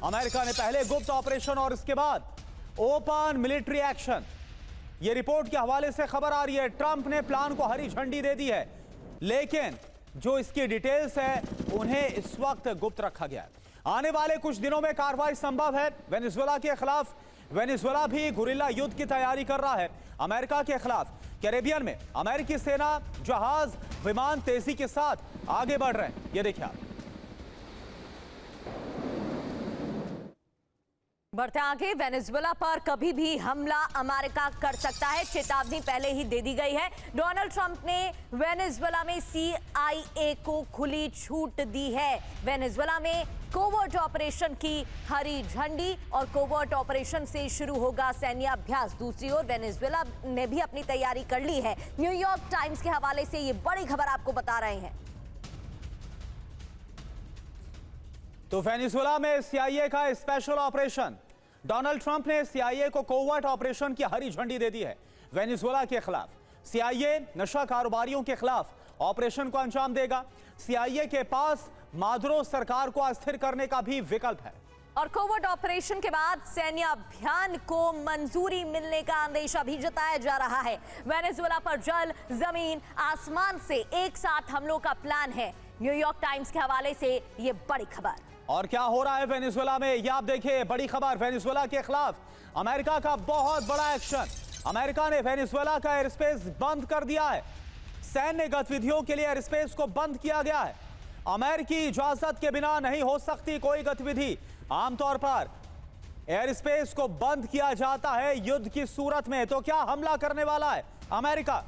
America ने पहले गुप्त ऑपरेशन और इसके बाद ओपन मिलिट्री एक्शन। यह रिपोर्ट के हवाले से खबर आ रही है, ट्रंप ने प्लान को हरी झंडी दे दी है, लेकिन जो इसकी डिटेल्स है उन्हें इस वक्त गुप्त रखा गया है। आने वाले कुछ दिनों में कार्रवाई संभव है वेनेजुएला के खिलाफ। वेनेजुएला भी गुरिल्ला युद्ध की तैयारी कर रहा है अमेरिका के खिलाफ। कैरेबियन में अमेरिकी सेना, जहाज, विमान तेजी के साथ आगे बढ़ रहे हैं। ये देखिए आप। बढ़ते आगे, वेनेजुएला पर कभी भी हमला अमेरिका कर सकता है, चेतावनी पहले ही दे दी गई है। डोनाल्ड ट्रंप ने वेनेजुएला में CIA को खुली छूट दी है। वेनेजुएला में कोवर्ट ऑपरेशन की हरी झंडी और कोवर्ट ऑपरेशन से शुरू होगा सैन्य अभ्यास। दूसरी ओर वेनेजुएला ने भी अपनी तैयारी कर ली है। न्यूयॉर्क टाइम्स के हवाले से ये बड़ी खबर आपको बता रहे हैं। तो वेनेजुएला में CIA का स्पेशल ऑपरेशन। डोनाल्ड ट्रंप ने CIA को कोवर्ट ऑपरेशन की हरी झंडी दे दी है वेनेजुएला के खिलाफ। CIA नशा कारोबारियों के खिलाफ ऑपरेशन को अंजाम देगा। CIA के पास मादुरो सरकार को अस्थिर करने का भी विकल्प है। और कोवर्ट ऑपरेशन के बाद सैन्य अभियान को मंजूरी मिलने का अंदेशा भी जताया जा रहा है। वेनेजुएला पर जल, जमीन, आसमान से एक साथ हमलों का प्लान है। न्यूयॉर्क टाइम्स के हवाले से ये बड़ी खबर। और क्या हो रहा है वेनेजुएला में, ये आप देखिए। बड़ी खबर, वेनेजुएला के खिलाफ अमेरिका का बहुत बड़ा एक्शन। अमेरिका ने वेनेजुएला का एयर स्पेस बंद कर दिया है। सैन्य गतिविधियों के लिए एयर स्पेस को बंद किया गया है। अमेरिकी इजाजत के बिना नहीं हो सकती कोई गतिविधि। आमतौर पर एयर स्पेस को बंद किया जाता है युद्ध की सूरत में। तो क्या हमला करने वाला है अमेरिका?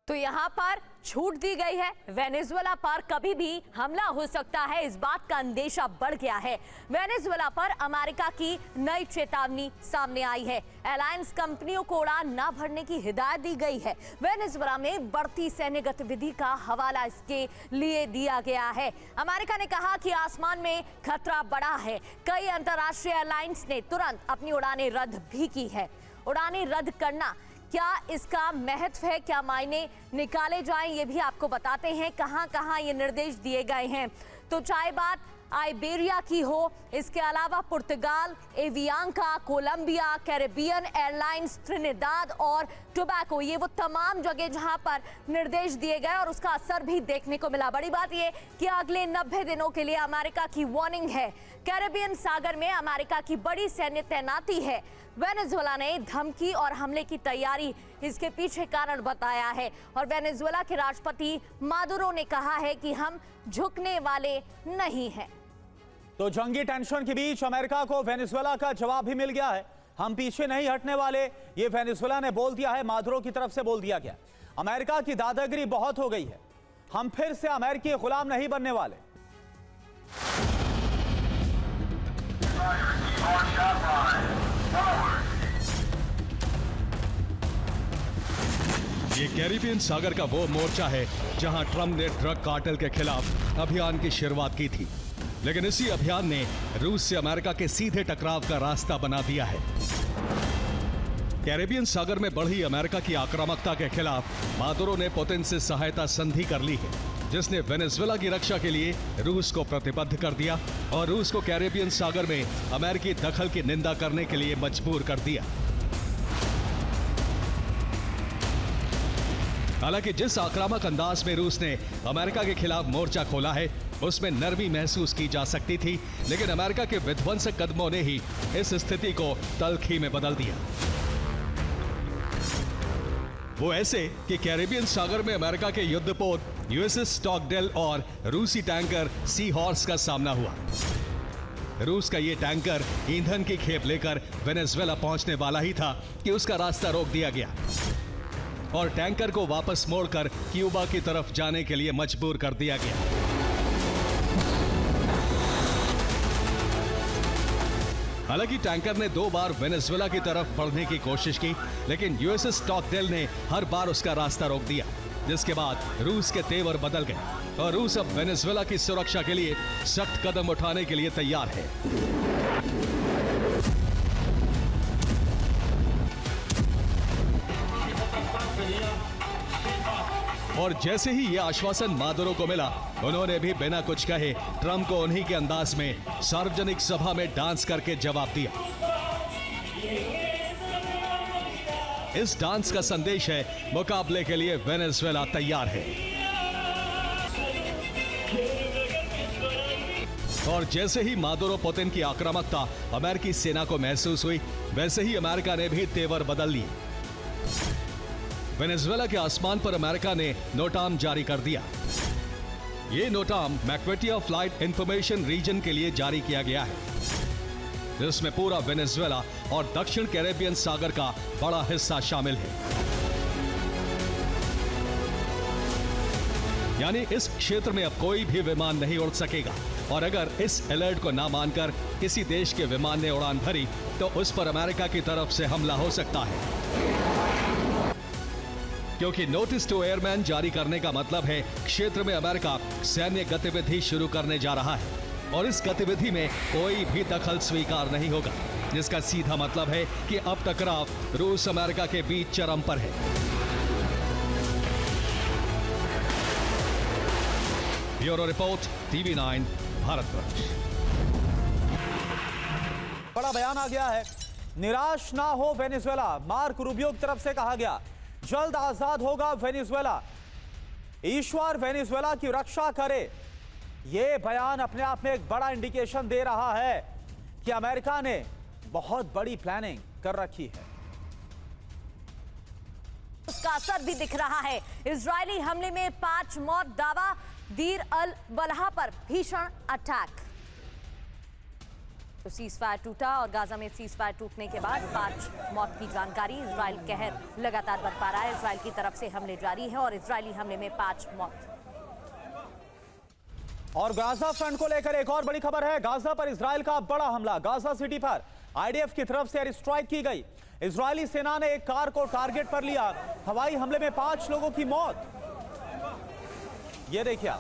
तो यहां पर छूट दी गई है। वेनेजुएला पर कभी भी हमला हो सकता है, इस बात का अंदेशा बढ़ गया है। वेनेजुएला पर अमेरिका की नई चेतावनी सामने आई है। एलायंस कंपनियों को उड़ान न भरने की हिदायत दी गई है। वेनेजुएला में बढ़ती सैन्य गतिविधि का हवाला इसके लिए दिया गया है। अमेरिका ने कहा कि आसमान में खतरा बढ़ा है। कई अंतर्राष्ट्रीय एयरलाइंस ने तुरंत अपनी उड़ानें रद्द भी की है। उड़ानें रद्द करना, क्या इसका महत्व है, क्या मायने निकाले जाएं, ये भी आपको बताते हैं। कहां-कहां ये निर्देश दिए गए हैं। तो चाहे बात आइबेरिया की हो, इसके अलावा पुर्तगाल, एवियांका, कोलंबिया, कैरेबियन एयरलाइंस, ट्रिनिडाद और टोबैको, ये वो तमाम जगह जहां पर निर्देश दिए गए और उसका असर भी देखने को मिला। बड़ी बात ये कि अगले 90 दिनों के लिए अमेरिका की वार्निंग है। कैरेबियन सागर में अमेरिका की बड़ी सैन्य तैनाती है। वेनेजुएला ने धमकी और हमले की तैयारी इसके पीछे कारण बताया है। और वेनेजुएला के राष्ट्रपति मादुरो ने कहा है कि हम झुकने वाले नहीं हैं। तो जंगी टेंशन के बीच अमेरिका को वेनेजुएला का जवाब भी मिल गया है। हम पीछे नहीं हटने वाले, ये वेनेजुएला ने बोल दिया है, मादुरो की तरफ से बोल दिया गया। अमेरिका की दादागिरी बहुत हो गई है, हम फिर से अमेरिकी गुलाम नहीं बनने वाले। ये कैरिबियन सागर का वो मोर्चा है जहां ट्रंप ने ड्रग कार्टेल के खिलाफ अभियान की शुरुआत की थी, लेकिन इसी अभियान ने रूस से अमेरिका के सीधे टकराव का रास्ता बना दिया है। कैरिबियन सागर में बढ़ी अमेरिका की आक्रामकता के खिलाफ मादुरो ने पुतिन से सहायता संधि कर ली है, जिसने वेनेजुएला की रक्षा के लिए रूस को प्रतिबद्ध कर दिया और रूस को कैरिबियन सागर में अमेरिकी दखल की निंदा करने के लिए मजबूर कर दिया। हालांकि जिस आक्रामक अंदाज में रूस ने अमेरिका के खिलाफ मोर्चा खोला है, उसमें नरमी महसूस की जा सकती थी, लेकिन अमेरिका के विध्वंसक कदमों ने ही इस स्थिति को तल्खी में बदल दिया। वो ऐसे कि कैरिबियन सागर में अमेरिका के युद्धपोत USS स्टॉकडेल और रूसी टैंकर सी हॉर्स का सामना हुआ। रूस का ये टैंकर ईंधन की खेप लेकर वेनेजुएला पहुंचने वाला ही था कि उसका रास्ता रोक दिया गया और टैंकर को वापस मोड़कर क्यूबा की तरफ जाने के लिए मजबूर कर दिया गया। हालांकि टैंकर ने 2 बार वेनेजुएला की तरफ बढ़ने की कोशिश की, लेकिन USS स्टॉकडेल ने हर बार उसका रास्ता रोक दिया, जिसके बाद रूस के तेवर बदल गए और रूस अब वेनेजुएला की सुरक्षा के लिए सख्त कदम उठाने के लिए तैयार है। और जैसे ही ये आश्वासन मादुरो को मिला, उन्होंने भी बिना कुछ कहे ट्रंप को उन्हीं के अंदाज में सार्वजनिक सभा में डांस करके जवाब दिया। इस डांस का संदेश है, मुकाबले के लिए वेनेजुएला तैयार है। और जैसे ही मादुरो पुतिन की आक्रामकता अमेरिकी सेना को महसूस हुई, वैसे ही अमेरिका ने भी तेवर बदल लिए। वेनेजुएला के आसमान पर अमेरिका ने नोटाम जारी कर दिया। ये नोटाम मैक्वेटिया फ्लाइट इंफॉर्मेशन रीजन के लिए जारी किया गया है, जिसमें पूरा वेनेजुएला और दक्षिण कैरेबियन सागर का बड़ा हिस्सा शामिल है। यानी इस क्षेत्र में अब कोई भी विमान नहीं उड़ सकेगा, और अगर इस अलर्ट को ना मानकर किसी देश के विमान ने उड़ान भरी तो उस पर अमेरिका की तरफ से हमला हो सकता है, क्योंकि नोटिस टू एयरमैन जारी करने का मतलब है क्षेत्र में अमेरिका सैन्य गतिविधि शुरू करने जा रहा है, और इस गतिविधि में कोई भी दखल स्वीकार नहीं होगा, जिसका सीधा मतलब है कि अब टकराव रूस अमेरिका के बीच चरम पर है। Bureau report, TV9 Bharatvarsh. बड़ा बयान आ गया है, निराश ना हो वेनेजुएला, मार्क रूबियो की तरफ से कहा गया, जल्द आजाद होगा वेनेजुएला, ईश्वर वेनेजुएला की रक्षा करे। यह बयान अपने आप में एक बड़ा इंडिकेशन दे रहा है कि अमेरिका ने बहुत बड़ी प्लानिंग कर रखी है। उसका असर भी दिख रहा है। इजरायली हमले में 5 मौत, दावा दीर अल बलहा पर भीषण अटैक। तो सीजफायर टूटा और गाजा में सीजफायर टूटने के बाद 5 मौत की जानकारी। इजराइल कहर लगातार बरपा रहा है, इजराइल की तरफ से हमले जारी है और इजरायली हमले में 5 मौत। और गाजा फ्रंट को लेकर एक और बड़ी खबर है, गाजा पर इजराइल का बड़ा हमला। गाजा सिटी पर आईडीएफ की तरफ से एयर स्ट्राइक की गई। इजरायली सेना ने एक कार को टारगेट पर लिया, हवाई हमले में 5 लोगों की मौत। ये देखिए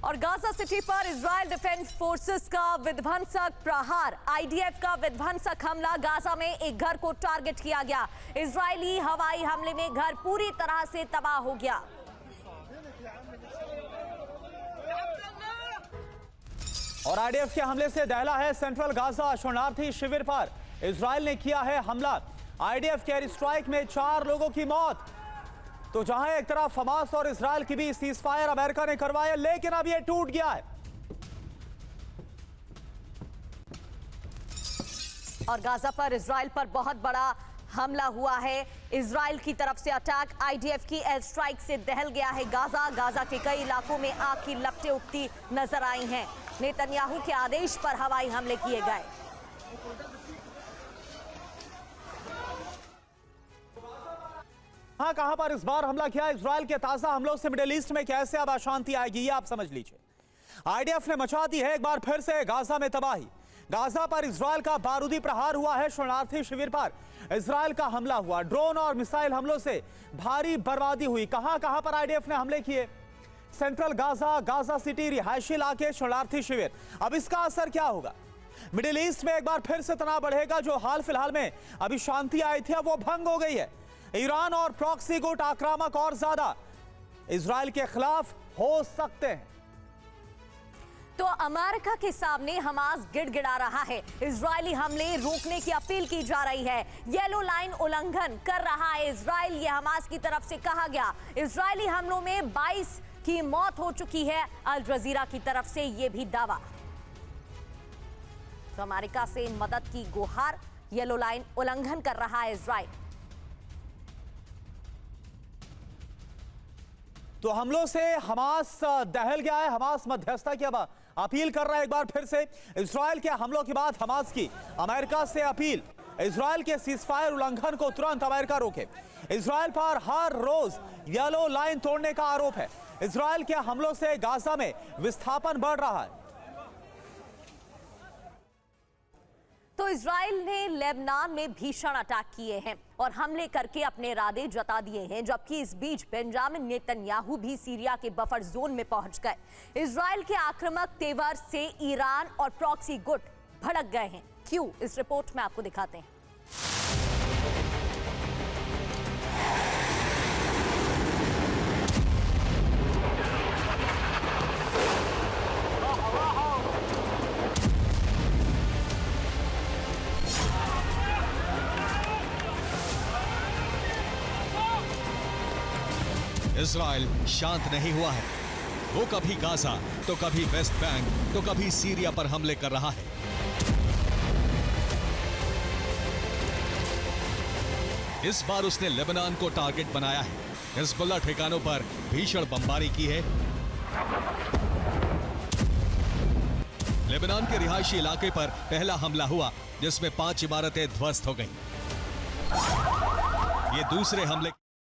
और गाजा सिटी पर इजराइल डिफेंस फोर्सेस का विध्वंसक प्रहार, आईडीएफ का विध्वंसक हमला। गाजा में एक घर को टारगेट किया गया। इजरायली हवाई हमले में घर पूरी तरह से तबाह हो गया। और आईडीएफ के हमले से दहला है सेंट्रल गाजा शरणार्थी शिविर पर। इजराइल ने किया है हमला, आईडीएफ के एयर स्ट्राइक में 4 लोगों की मौत। तो जहां एक तरफ हमास और इजराइल की भी सीजफायर अमेरिका ने करवाया, लेकिन अब यह टूट गया है। और गाजा पर इजराइल पर बहुत बड़ा हमला हुआ है। इजराइल की तरफ से अटैक, आईडीएफ की एयर स्ट्राइक से दहल गया है गाजा। गाजा के कई इलाकों में आग की लपटें उठती नजर आई हैं। नेतन्याहू के आदेश पर हवाई हमले किए गए। कहां पर इस बार हमला किया? इजराइल के ताजा हमलों से मिडिल ईस्ट में कैसे अब अशांति आएगी, ये आप समझ लीजिए। आईडीएफ ने मचा दी है एक बार फिर से गाजा में तबाही। गाजा पर इजराइल का बारूदी प्रहार हुआ है, शरणार्थी शिविर पर इजराइल का हमला हुआ। ड्रोन और मिसाइल हमलों से भारी बर्बादी हुई। कहां कहां पर आईडीएफ ने हमले किए? सेंट्रल गाजा, गाजा सिटी, रिहायशी इलाके, शरणार्थी शिविर। अब इसका असर क्या होगा? मिडिल ईस्ट में एक बार फिर से तनाव बढ़ेगा। जो हाल फिलहाल में अभी शांति आई थी, वो भंग हो गई है। ईरान और प्रॉक्सी गुट आक्रामक और ज्यादा इजराइल के खिलाफ हो सकते हैं। तो अमेरिका के सामने हमास गिड़गिड़ा रहा है। इजरायली हमले रोकने की अपील की जा रही है। येलो लाइन उल्लंघन कर रहा है इजराइल, ये हमास की तरफ से कहा गया। इजरायली हमलों में 22 की मौत हो चुकी है, अल जजीरा की तरफ से यह भी दावा। तो अमेरिका से मदद की गुहार, येलो लाइन उल्लंघन कर रहा है इजराइल। तो हमलों से हमास दहल गया है। हमास मध्यस्थता की अब अपील कर रहा है एक बार फिर से। इजराइल के हमलों के बाद हमास की अमेरिका से अपील, इजराइल के सीजफायर उल्लंघन को तुरंत अमेरिका रोके। इजराइल पर हर रोज येलो लाइन तोड़ने का आरोप है। इजराइल के हमलों से गाजा में विस्थापन बढ़ रहा है। तो इजराइल ने लेबनान में भीषण अटैक किए हैं और हमले करके अपने इरादे जता दिए हैं, जबकि इस बीच बेंजामिन नेतन्याहू भी सीरिया के बफर जोन में पहुंच गए। इजराइल के आक्रामक तेवर से ईरान और प्रॉक्सी गुट भड़क गए हैं। क्यों, इस रिपोर्ट में आपको दिखाते हैं। इजराइल शांत नहीं हुआ है। वो कभी गाजा, तो कभी वेस्ट बैंक, तो कभी सीरिया पर हमले कर रहा है। इस बार उसने लेबनान को टारगेट बनाया है। हिजबुल्लाह ठिकानों पर भीषण बमबारी की है। लेबनान के रिहायशी इलाके पर पहला हमला हुआ, जिसमें 5 इमारतें ध्वस्त हो गईं। ये दूसरे हमले